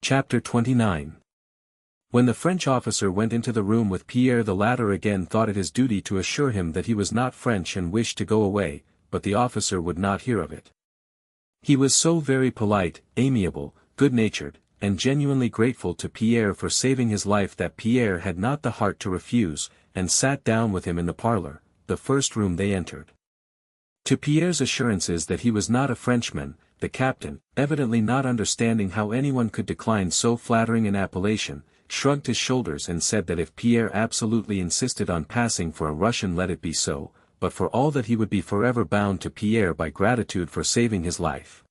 Chapter 29. When the French officer went into the room with Pierre, the latter again thought it his duty to assure him that he was not French and wished to go away, but the officer would not hear of it. He was so very polite, amiable, good-natured, and genuinely grateful to Pierre for saving his life that Pierre had not the heart to refuse, and sat down with him in the parlor, the first room they entered. To Pierre's assurances that he was not a Frenchman, the captain, evidently not understanding how anyone could decline so flattering an appellation, shrugged his shoulders and said that if Pierre absolutely insisted on passing for a Russian, let it be so, but for all that he would be forever bound to Pierre by gratitude for saving his life.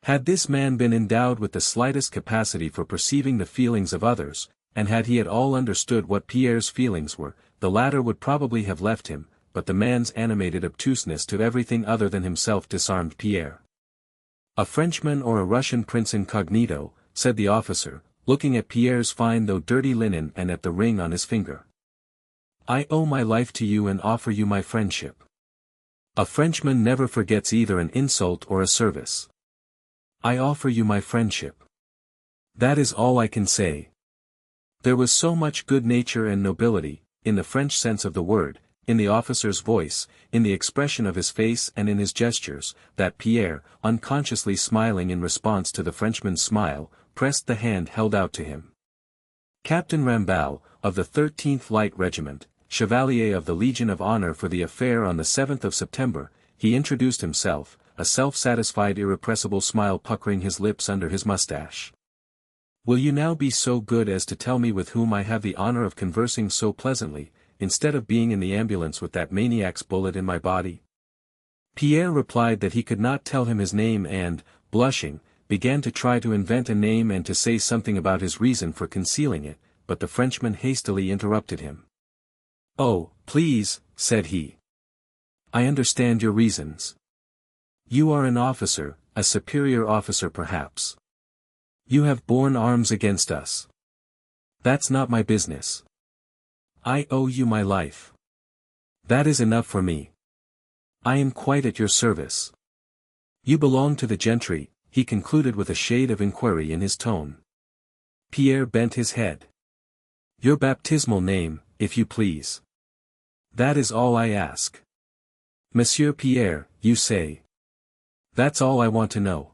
Had this man been endowed with the slightest capacity for perceiving the feelings of others, and had he at all understood what Pierre's feelings were, the latter would probably have left him, but the man's animated obtuseness to everything other than himself disarmed Pierre. "A Frenchman or a Russian prince incognito," said the officer, looking at Pierre's fine though dirty linen and at the ring on his finger. "I owe my life to you and offer you my friendship. A Frenchman never forgets either an insult or a service. I offer you my friendship. That is all I can say." There was so much good nature and nobility, in the French sense of the word, in the officer's voice, in the expression of his face and in his gestures, that Pierre, unconsciously smiling in response to the Frenchman's smile, pressed the hand held out to him. Captain Ramballe, of the 13th Light Regiment, Chevalier of the Legion of Honor for the affair on the 7th of September, he introduced himself, a self-satisfied irrepressible smile puckering his lips under his mustache. "Will you now be so good as to tell me with whom I have the honor of conversing so pleasantly, instead of being in the ambulance with that maniac's bullet in my body?" Pierre replied that he could not tell him his name and, blushing, began to try to invent a name and to say something about his reason for concealing it, but the Frenchman hastily interrupted him. "Oh, please," said he. "I understand your reasons. You are an officer, a superior officer perhaps. You have borne arms against us. That's not my business. I owe you my life. That is enough for me. I am quite at your service. You belong to the gentry," he concluded with a shade of inquiry in his tone. Pierre bent his head. "Your baptismal name, if you please. That is all I ask." "Monsieur Pierre, you say. That's all I want to know."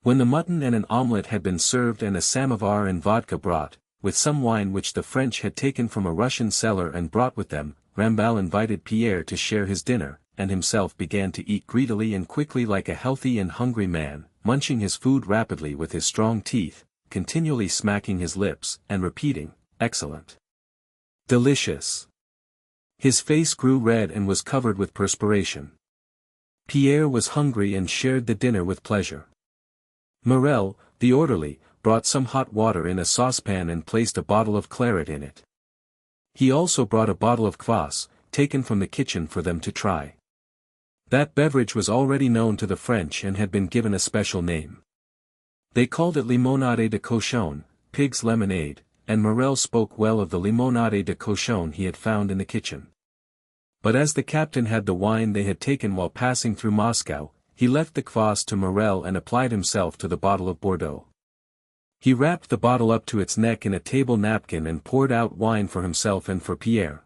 When the mutton and an omelette had been served and a samovar and vodka brought, with some wine which the French had taken from a Russian cellar and brought with them, Ramballe invited Pierre to share his dinner, and himself began to eat greedily and quickly like a healthy and hungry man, munching his food rapidly with his strong teeth, continually smacking his lips, and repeating, "Excellent. Delicious." His face grew red and was covered with perspiration. Pierre was hungry and shared the dinner with pleasure. Morel, the orderly, brought some hot water in a saucepan and placed a bottle of claret in it. He also brought a bottle of kvass, taken from the kitchen for them to try. That beverage was already known to the French and had been given a special name. They called it limonade de cochon, pig's lemonade, and Morel spoke well of the limonade de cochon he had found in the kitchen. But as the captain had the wine they had taken while passing through Moscow, he left the kvass to Morel and applied himself to the bottle of Bordeaux. He wrapped the bottle up to its neck in a table napkin and poured out wine for himself and for Pierre.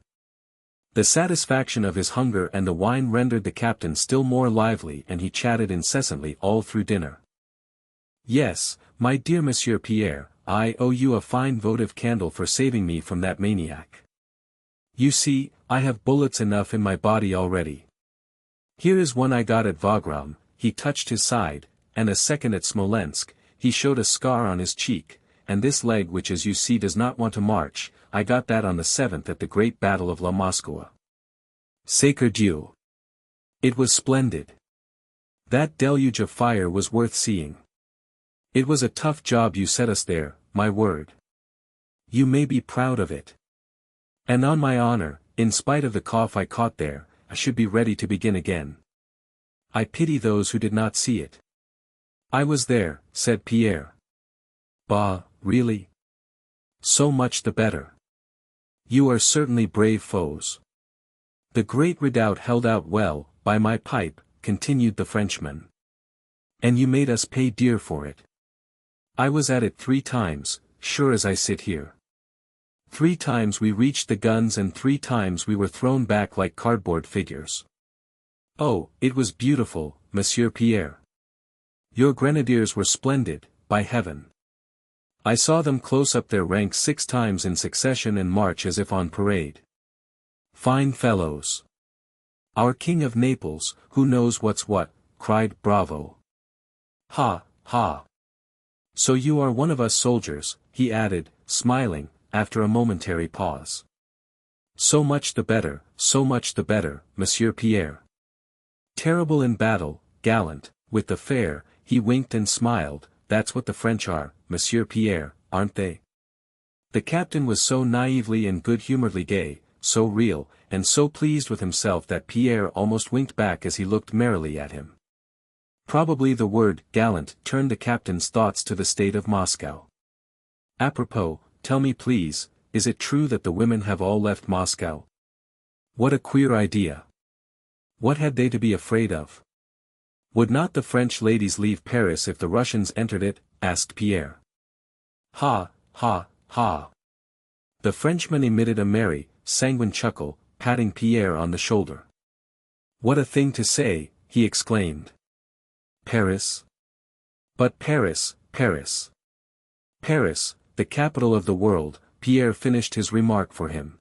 The satisfaction of his hunger and the wine rendered the captain still more lively and he chatted incessantly all through dinner. "Yes, my dear Monsieur Pierre, I owe you a fine votive candle for saving me from that maniac. You see, I have bullets enough in my body already. Here is one I got at Wagram," he touched his side, "and a second at Smolensk," he showed a scar on his cheek, "and this leg which as you see does not want to march, I got that on the 7th at the great battle of La Moskowa. Sacre Dieu! It was splendid. That deluge of fire was worth seeing. It was a tough job you set us there, my word. You may be proud of it. And on my honor, in spite of the cough I caught there, I should be ready to begin again. I pity those who did not see it." "I was there," said Pierre. "Bah, really? So much the better. You are certainly brave foes. The great redoubt held out well, by my pipe," continued the Frenchman. "And you made us pay dear for it. I was at it 3 times, sure as I sit here. 3 times we reached the guns and 3 times we were thrown back like cardboard figures. Oh, it was beautiful, Monsieur Pierre. Your grenadiers were splendid, by heaven. I saw them close up their ranks 6 times in succession and march as if on parade. Fine fellows. Our King of Naples, who knows what's what, cried bravo. Ha, ha. So you are one of us soldiers, he added, smiling, after a momentary pause. So much the better, Monsieur Pierre. Terrible in battle, gallant, with the fair, he winked and smiled, that's what the French are, Monsieur Pierre, aren't they? The captain was so naively and good-humoredly gay, so real, and so pleased with himself that Pierre almost winked back as he looked merrily at him. Probably the word gallant turned the captain's thoughts to the state of Moscow. Apropos, tell me please, is it true that the women have all left Moscow? What a queer idea. What had they to be afraid of? Would not the French ladies leave Paris if the Russians entered it? Asked Pierre. Ha, ha, ha. The Frenchman emitted a merry, sanguine chuckle, patting Pierre on the shoulder. What a thing to say, he exclaimed. Paris? But Paris, Paris. Paris, the capital of the world, Pierre finished his remark for him.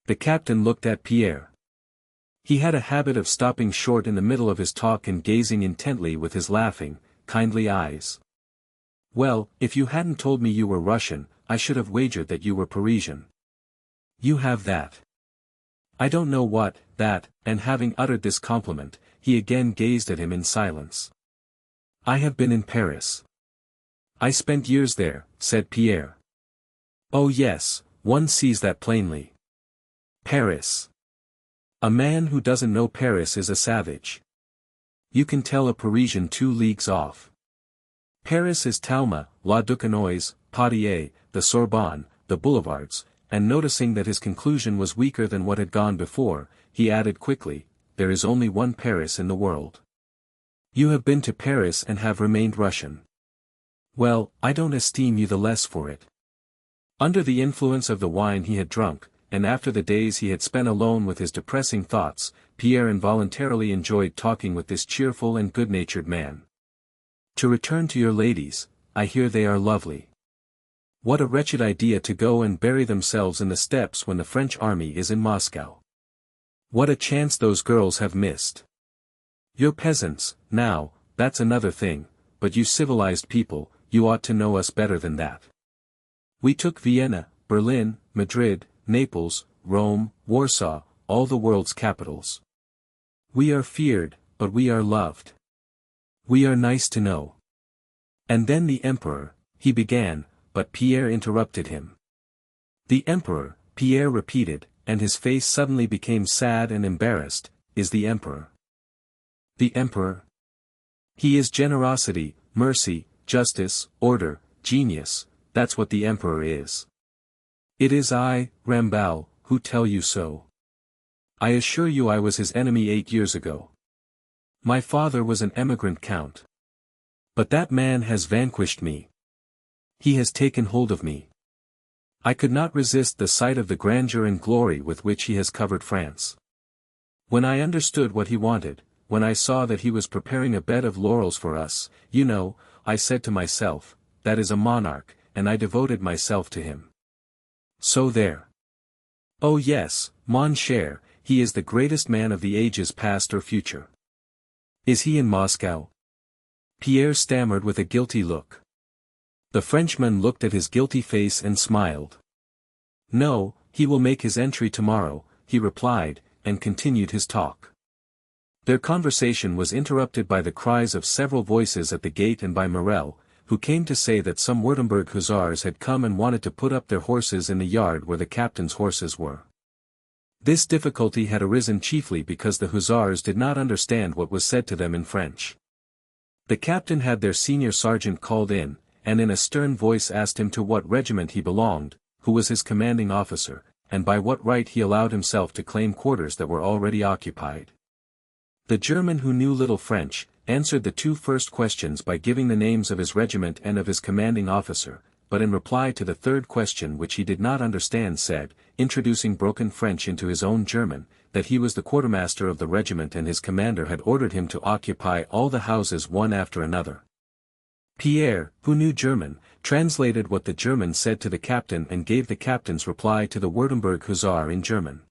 The captain looked at Pierre. He had a habit of stopping short in the middle of his talk and gazing intently with his laughing, kindly eyes. Well, if you hadn't told me you were Russian, I should have wagered that you were Parisian. You have that. I don't know what, that, and having uttered this compliment, he again gazed at him in silence. I have been in Paris. I spent years there, said Pierre. Oh yes, one sees that plainly. Paris. A man who doesn't know Paris is a savage. You can tell a Parisian 2 leagues off. Paris is Talma, La Duquesnoy, Poitiers, the Sorbonne, the boulevards, and noticing that his conclusion was weaker than what had gone before, he added quickly, there is only one Paris in the world. You have been to Paris and have remained Russian. Well, I don't esteem you the less for it. Under the influence of the wine he had drunk, and after the days he had spent alone with his depressing thoughts, Pierre involuntarily enjoyed talking with this cheerful and good-natured man. To return to your ladies, I hear they are lovely. What a wretched idea to go and bury themselves in the steppes when the French army is in Moscow. What a chance those girls have missed. You're peasants, now, that's another thing, but you civilized people, you ought to know us better than that. We took Vienna, Berlin, Madrid, Naples, Rome, Warsaw, all the world's capitals. We are feared, but we are loved. We are nice to know. And then the Emperor, he began, but Pierre interrupted him. The Emperor, Pierre repeated, and his face suddenly became sad and embarrassed, is the Emperor. The Emperor? He is generosity, mercy, justice, order, genius, that's what the Emperor is. It is I, Ramballe, who tell you so. I assure you I was his enemy 8 years ago. My father was an emigrant count. But that man has vanquished me. He has taken hold of me. I could not resist the sight of the grandeur and glory with which he has covered France. When I understood what he wanted, when I saw that he was preparing a bed of laurels for us, you know, I said to myself, that is a monarch, and I devoted myself to him. So there. Oh yes, mon cher, he is the greatest man of the ages past or future. Is he in Moscow? Pierre stammered with a guilty look. The Frenchman looked at his guilty face and smiled. No, he will make his entry tomorrow, he replied, and continued his talk. Their conversation was interrupted by the cries of several voices at the gate and by Morel, who came to say that some Württemberg hussars had come and wanted to put up their horses in the yard where the captain's horses were. This difficulty had arisen chiefly because the hussars did not understand what was said to them in French. The captain had their senior sergeant called in, and in a stern voice asked him to what regiment he belonged, who was his commanding officer, and by what right he allowed himself to claim quarters that were already occupied. The German, who knew little French, answered the two first questions by giving the names of his regiment and of his commanding officer, but in reply to the third question which he did not understand said, introducing broken French into his own German, that he was the quartermaster of the regiment and his commander had ordered him to occupy all the houses one after another. Pierre, who knew German, translated what the German said to the captain and gave the captain's reply to the Württemberg hussar in German.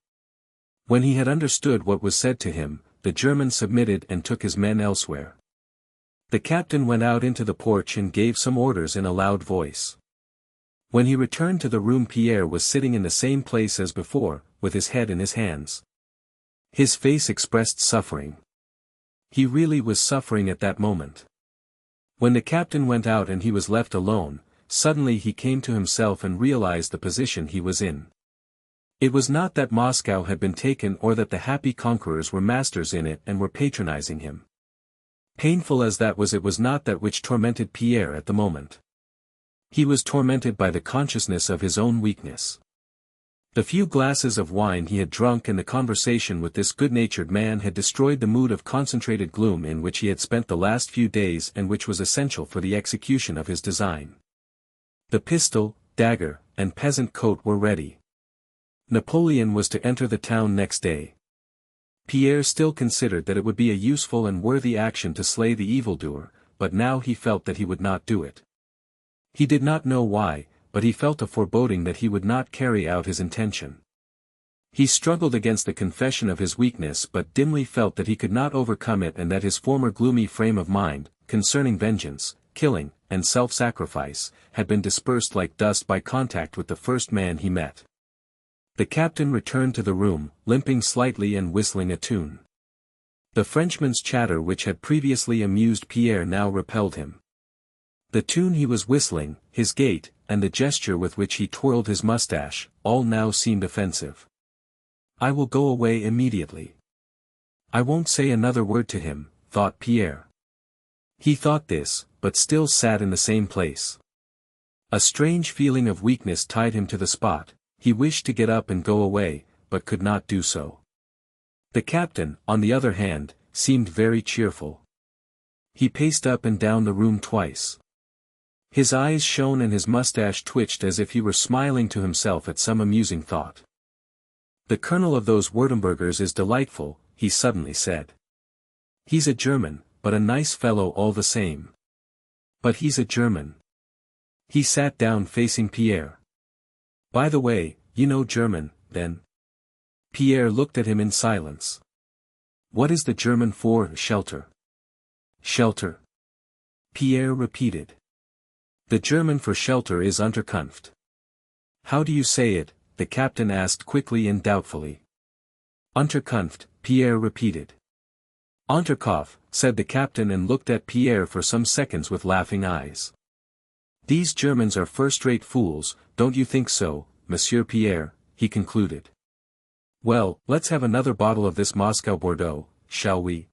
When he had understood what was said to him, the German submitted and took his men elsewhere. The captain went out into the porch and gave some orders in a loud voice. When he returned to the room, Pierre was sitting in the same place as before, with his head in his hands. His face expressed suffering. He really was suffering at that moment. When the captain went out and he was left alone, suddenly he came to himself and realized the position he was in. It was not that Moscow had been taken or that the happy conquerors were masters in it and were patronizing him. Painful as that was, it was not that which tormented Pierre at the moment. He was tormented by the consciousness of his own weakness. The few glasses of wine he had drunk and the conversation with this good-natured man had destroyed the mood of concentrated gloom in which he had spent the last few days and which was essential for the execution of his design. The pistol, dagger, and peasant coat were ready. Napoleon was to enter the town next day. Pierre still considered that it would be a useful and worthy action to slay the evildoer, but now he felt that he would not do it. He did not know why, but he felt a foreboding that he would not carry out his intention. He struggled against the confession of his weakness but dimly felt that he could not overcome it and that his former gloomy frame of mind, concerning vengeance, killing, and self-sacrifice, had been dispersed like dust by contact with the first man he met. The captain returned to the room, limping slightly and whistling a tune. The Frenchman's chatter which had previously amused Pierre now repelled him. The tune he was whistling, his gait, and the gesture with which he twirled his mustache, all now seemed offensive. "I will go away immediately. I won't say another word to him," thought Pierre. He thought this, but still sat in the same place. A strange feeling of weakness tied him to the spot. He wished to get up and go away, but could not do so. The captain, on the other hand, seemed very cheerful. He paced up and down the room twice. His eyes shone and his mustache twitched as if he were smiling to himself at some amusing thought. "The colonel of those Württembergers is delightful," he suddenly said. "He's a German, but a nice fellow all the same. But he's a German." He sat down facing Pierre. "By the way, you know German, then?" Pierre looked at him in silence. "What is the German for shelter?" "Shelter?" Pierre repeated. "The German for shelter is Unterkunft." "How do you say it?" the captain asked quickly and doubtfully. "Unterkunft," Pierre repeated. "Unterkopf," said the captain and looked at Pierre for some seconds with laughing eyes. "These Germans are first-rate fools, don't you think so, Monsieur Pierre?" he concluded. "Well, let's have another bottle of this Moscow Bordeaux, shall we?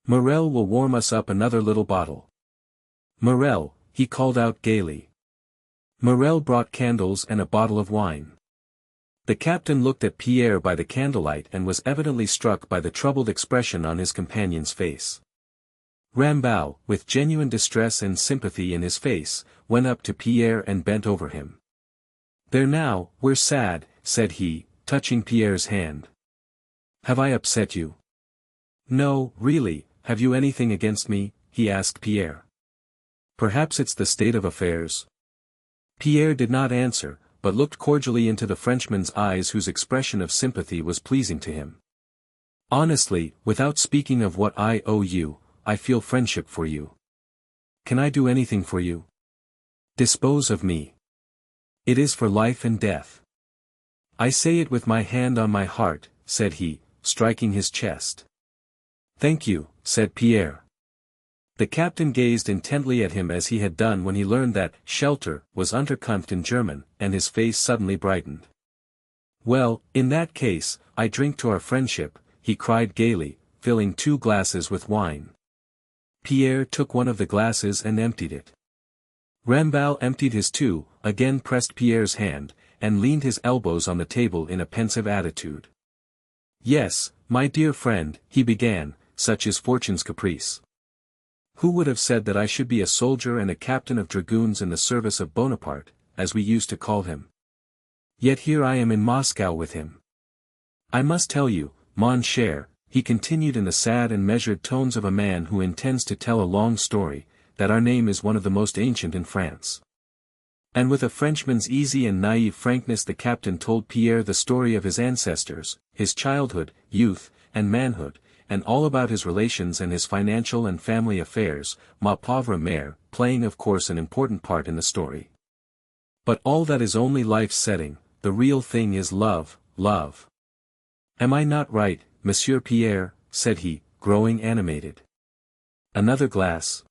Morel will warm us up another little bottle." "Morel," he called out gaily. Morel brought candles and a bottle of wine. The captain looked at Pierre by the candlelight and was evidently struck by the troubled expression on his companion's face. Rambaud, with genuine distress and sympathy in his face, went up to Pierre and bent over him. "There now, we're sad," said he, touching Pierre's hand. "Have I upset you?" "No, really, have you anything against me?" he asked Pierre. "Perhaps it's the state of affairs." Pierre did not answer, but looked cordially into the Frenchman's eyes whose expression of sympathy was pleasing to him. "Honestly, without speaking of what I owe you, I feel friendship for you. Can I do anything for you? Dispose of me. It is for life and death. I say it with my hand on my heart," said he, striking his chest. "Thank you," said Pierre. The captain gazed intently at him as he had done when he learned that shelter was Unterkunft in German, and his face suddenly brightened. "Well, in that case, I drink to our friendship," he cried gaily, filling 2 glasses with wine. Pierre took one of the glasses and emptied it. Rambaud emptied his too, again pressed Pierre's hand, and leaned his elbows on the table in a pensive attitude. "Yes, my dear friend," he began, "such is fortune's caprice. Who would have said that I should be a soldier and a captain of dragoons in the service of Bonaparte, as we used to call him? Yet here I am in Moscow with him. I must tell you, mon cher, he continued in the sad and measured tones of a man who intends to tell a long story, that our name is one of the most ancient in France. And with a Frenchman's easy and naive frankness the captain told Pierre the story of his ancestors, his childhood, youth, and manhood, and all about his relations and his financial and family affairs, ma pauvre mère, playing of course an important part in the story. But all that is only life's setting, the real thing is love, love. Am I not right, Monsieur Pierre, said he, growing animated. Another glass.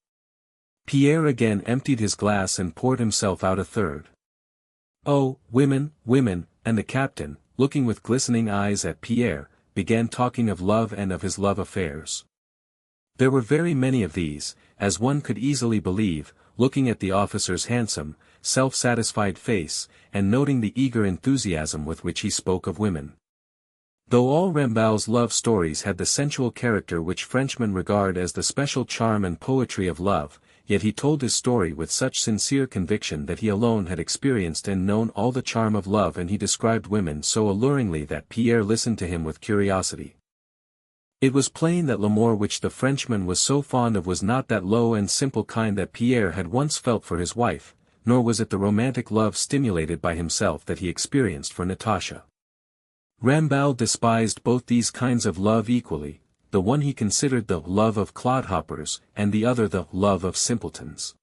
Pierre again emptied his glass and poured himself out a third. Oh, women, women, and the captain, looking with glistening eyes at Pierre, began talking of love and of his love affairs. There were very many of these, as one could easily believe, looking at the officer's handsome, self-satisfied face, and noting the eager enthusiasm with which he spoke of women. Though all Rambal's love stories had the sensual character which Frenchmen regard as the special charm and poetry of love, yet he told his story with such sincere conviction that he alone had experienced and known all the charm of love, and he described women so alluringly that Pierre listened to him with curiosity. It was plain that l'amour which the Frenchman was so fond of was not that low and simple kind that Pierre had once felt for his wife, nor was it the romantic love stimulated by himself that he experienced for Natasha. Rambal despised both these kinds of love equally, the one he considered the love of clodhoppers, and the other the love of simpletons.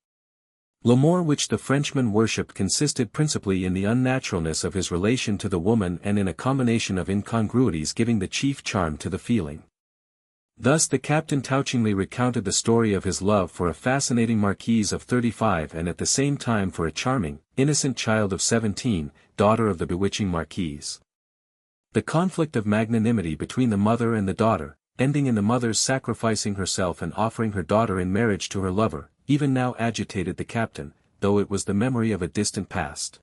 L'amour which the Frenchman worshipped consisted principally in the unnaturalness of his relation to the woman and in a combination of incongruities giving the chief charm to the feeling. Thus the captain touchingly recounted the story of his love for a fascinating marquise of 35 and at the same time for a charming, innocent child of 17, daughter of the bewitching marquise. The conflict of magnanimity between the mother and the daughter, ending in the mother's sacrificing herself and offering her daughter in marriage to her lover, even now agitated the captain, though it was the memory of a distant past.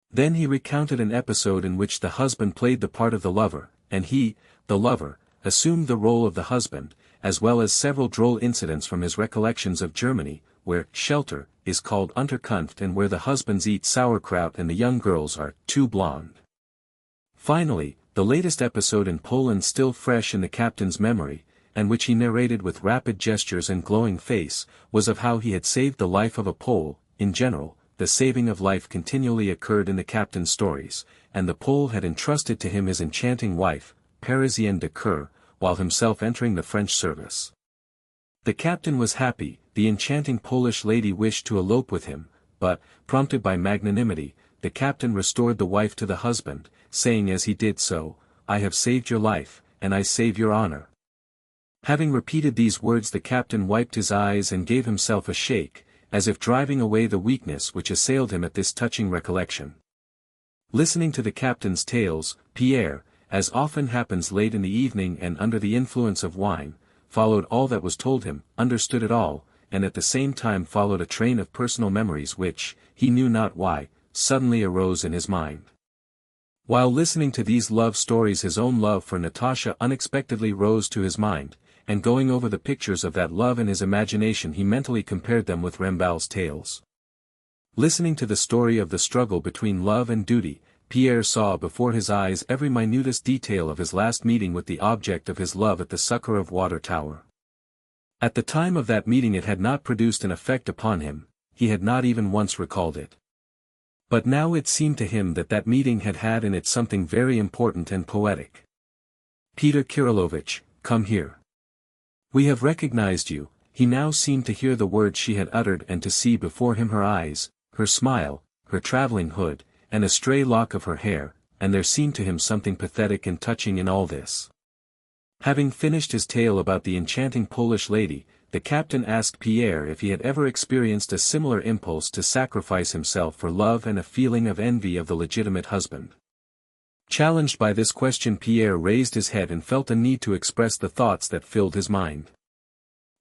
Then he recounted an episode in which the husband played the part of the lover, and he, the lover, assumed the role of the husband, as well as several droll incidents from his recollections of Germany, where shelter is called Unterkunft and where the husbands eat sauerkraut and the young girls are too blonde. Finally, the latest episode in Poland still fresh in the captain's memory, and which he narrated with rapid gestures and glowing face, was of how he had saved the life of a Pole. In general, the saving of life continually occurred in the captain's stories, and the Pole had entrusted to him his enchanting wife, Parisienne de Coeur, while himself entering the French service. The captain was happy, the enchanting Polish lady wished to elope with him, but, prompted by magnanimity, the captain restored the wife to the husband, saying as he did so, "I have saved your life, and I save your honor." Having repeated these words the captain wiped his eyes and gave himself a shake, as if driving away the weakness which assailed him at this touching recollection. Listening to the captain's tales, Pierre, as often happens late in the evening and under the influence of wine, followed all that was told him, understood it all, and at the same time followed a train of personal memories which, he knew not why, suddenly arose in his mind. While listening to these love stories his own love for Natasha unexpectedly rose to his mind, and going over the pictures of that love in his imagination he mentally compared them with Rambal's tales. Listening to the story of the struggle between love and duty, Pierre saw before his eyes every minutest detail of his last meeting with the object of his love at the Succor of Water Tower. At the time of that meeting it had not produced an effect upon him, he had not even once recalled it. But now it seemed to him that that meeting had had in it something very important and poetic. "Peter Kirillovitch, come here. We have recognized you." He now seemed to hear the words she had uttered and to see before him her eyes, her smile, her traveling hood, and a stray lock of her hair, and there seemed to him something pathetic and touching in all this. Having finished his tale about the enchanting Polish lady, the captain asked Pierre if he had ever experienced a similar impulse to sacrifice himself for love and a feeling of envy of the legitimate husband. Challenged by this question Pierre raised his head and felt a need to express the thoughts that filled his mind.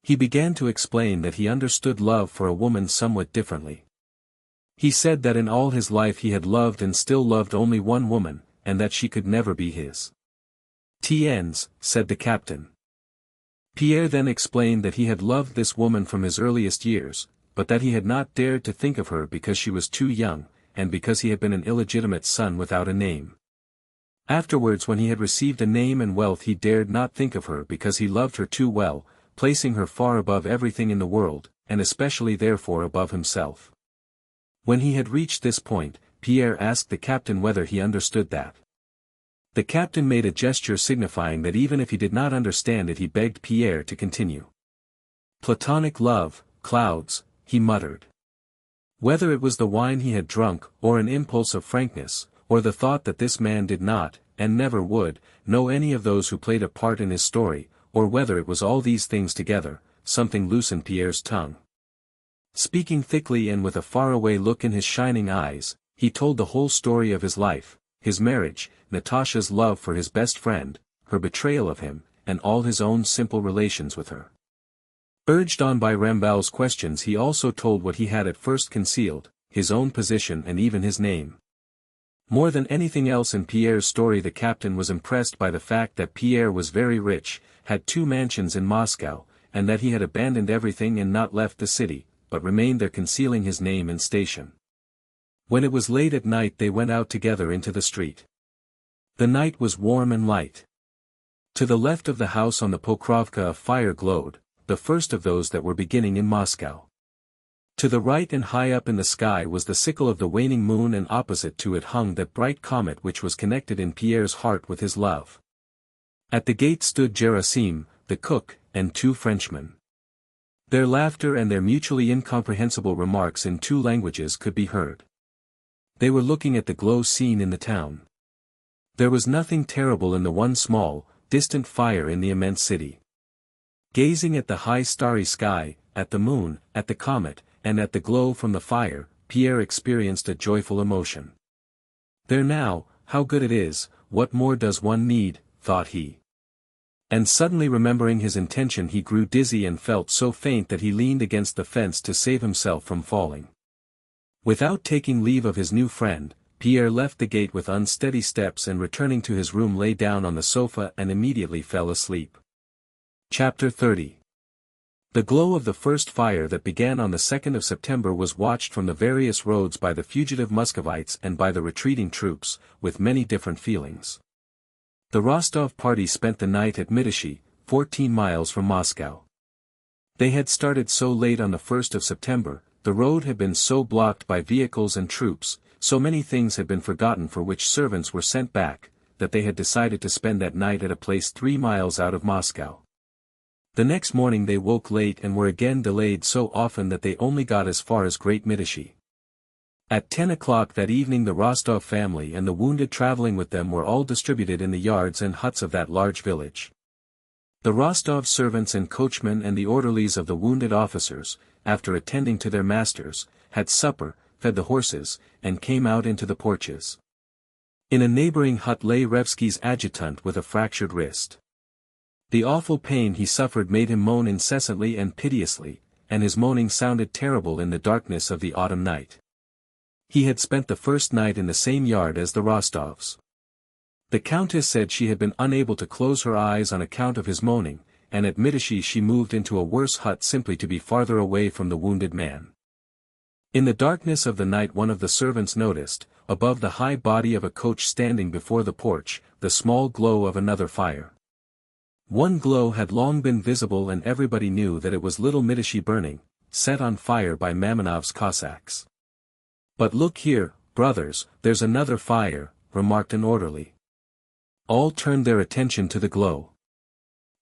He began to explain that he understood love for a woman somewhat differently. He said that in all his life he had loved and still loved only one woman, and that she could never be his. "Tiens," said the captain. Pierre then explained that he had loved this woman from his earliest years, but that he had not dared to think of her because she was too young, and because he had been an illegitimate son without a name. Afterwards, when he had received a name and wealth, he dared not think of her because he loved her too well, placing her far above everything in the world, and especially therefore above himself. When he had reached this point, Pierre asked the captain whether he understood that. The captain made a gesture signifying that even if he did not understand it, he begged Pierre to continue. Platonic love, clouds, he muttered. Whether it was the wine he had drunk, or an impulse of frankness, or the thought that this man did not, and never would, know any of those who played a part in his story, or whether it was all these things together, something loosened Pierre's tongue. Speaking thickly and with a faraway look in his shining eyes, he told the whole story of his life, his marriage, Natasha's love for his best friend, her betrayal of him, and all his own simple relations with her. Urged on by Rambal's questions, he also told what he had at first concealed, his own position and even his name. More than anything else in Pierre's story, the captain was impressed by the fact that Pierre was very rich, had 2 mansions in Moscow, and that he had abandoned everything and not left the city, but remained there concealing his name and station. When it was late at night, they went out together into the street. The night was warm and light. To the left of the house on the Pokrovka a fire glowed, the first of those that were beginning in Moscow. To the right and high up in the sky was the sickle of the waning moon, and opposite to it hung that bright comet which was connected in Pierre's heart with his love. At the gate stood Gerasim, the cook, and 2 Frenchmen. Their laughter and their mutually incomprehensible remarks in 2 languages could be heard. They were looking at the glow scene in the town. There was nothing terrible in the one small, distant fire in the immense city. Gazing at the high starry sky, at the moon, at the comet, and at the glow from the fire, Pierre experienced a joyful emotion. There now, how good it is, what more does one need, thought he. And suddenly remembering his intention, he grew dizzy and felt so faint that he leaned against the fence to save himself from falling. Without taking leave of his new friend, Pierre left the gate with unsteady steps, and returning to his room lay down on the sofa and immediately fell asleep. Chapter 30. The glow of the first fire that began on the 2nd of September was watched from the various roads by the fugitive Muscovites and by the retreating troops, with many different feelings. The Rostov party spent the night at Mitishi, 14 miles from Moscow. They had started so late on the 1st of September, the road had been so blocked by vehicles and troops, so many things had been forgotten for which servants were sent back, that they had decided to spend that night at a place 3 miles out of Moscow. The next morning they woke late and were again delayed so often that they only got as far as Great Mitishi. At 10 o'clock that evening the Rostov family and the wounded traveling with them were all distributed in the yards and huts of that large village. The Rostov servants and coachmen and the orderlies of the wounded officers, after attending to their masters, had supper, fed the horses, and came out into the porches. In a neighboring hut lay Revsky's adjutant with a fractured wrist. The awful pain he suffered made him moan incessantly and piteously, and his moaning sounded terrible in the darkness of the autumn night. He had spent the first night in the same yard as the Rostovs. The countess said she had been unable to close her eyes on account of his moaning, and at Mitishi she moved into a worse hut simply to be farther away from the wounded man. In the darkness of the night one of the servants noticed, above the high body of a coach standing before the porch, the small glow of another fire. One glow had long been visible and everybody knew that it was Little Mitishi burning, set on fire by Mamonov's Cossacks. "But look here, brothers, there's another fire," remarked an orderly. All turned their attention to the glow.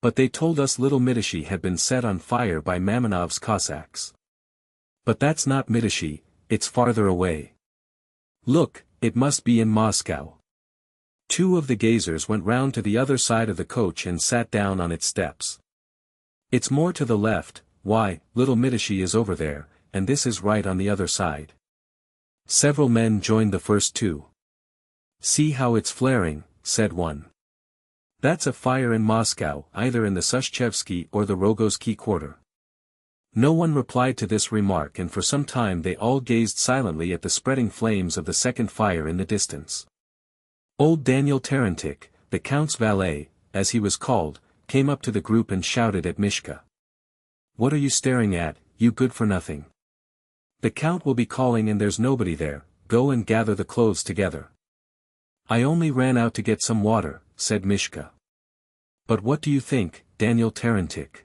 "But they told us Little Mitishi had been set on fire by Mamonov's Cossacks." "But that's not Mitishi, it's farther away." "Look, it must be in Moscow." 2 of the gazers went round to the other side of the coach and sat down on its steps. "It's more to the left, why, Little Mitishi is over there, and this is right on the other side." Several men joined the first 2. "See how it's flaring," said one. "That's a fire in Moscow, either in the Sushchevsky or the Rogozhsky quarter." No one replied to this remark, and for some time they all gazed silently at the spreading flames of the second fire in the distance. Old Daniel Tarantik, the count's valet, as he was called, came up to the group and shouted at Mishka. "What are you staring at, you good-for-nothing? The Count will be calling and there's nobody there, go and gather the clothes together." "I only ran out to get some water," said Mishka. "But what do you think, Daniel Tarantik?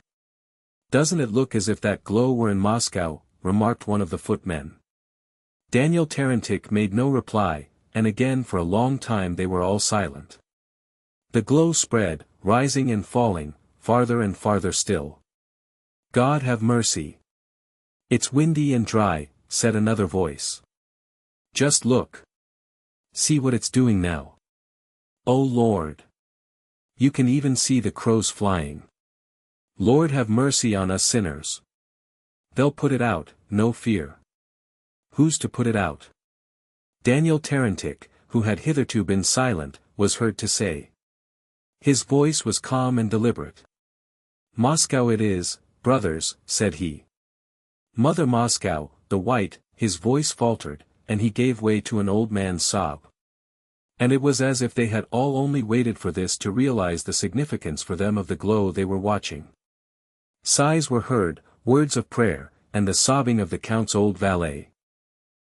Doesn't it look as if that glow were in Moscow?" remarked one of the footmen. Daniel Tarantik made no reply, and again for a long time they were all silent. The glow spread, rising and falling, farther and farther still. "God have mercy. It's windy and dry," said another voice. "Just look. See what it's doing now. Oh Lord. You can even see the crows flying. Lord have mercy on us sinners. They'll put it out, no fear." "Who's to put it out?" Daniel Tarantik, who had hitherto been silent, was heard to say. His voice was calm and deliberate. "Moscow it is, brothers," said he. "Mother Moscow, the White," his voice faltered, and he gave way to an old man's sob. And it was as if they had all only waited for this to realize the significance for them of the glow they were watching. Sighs were heard, words of prayer, and the sobbing of the Count's old valet.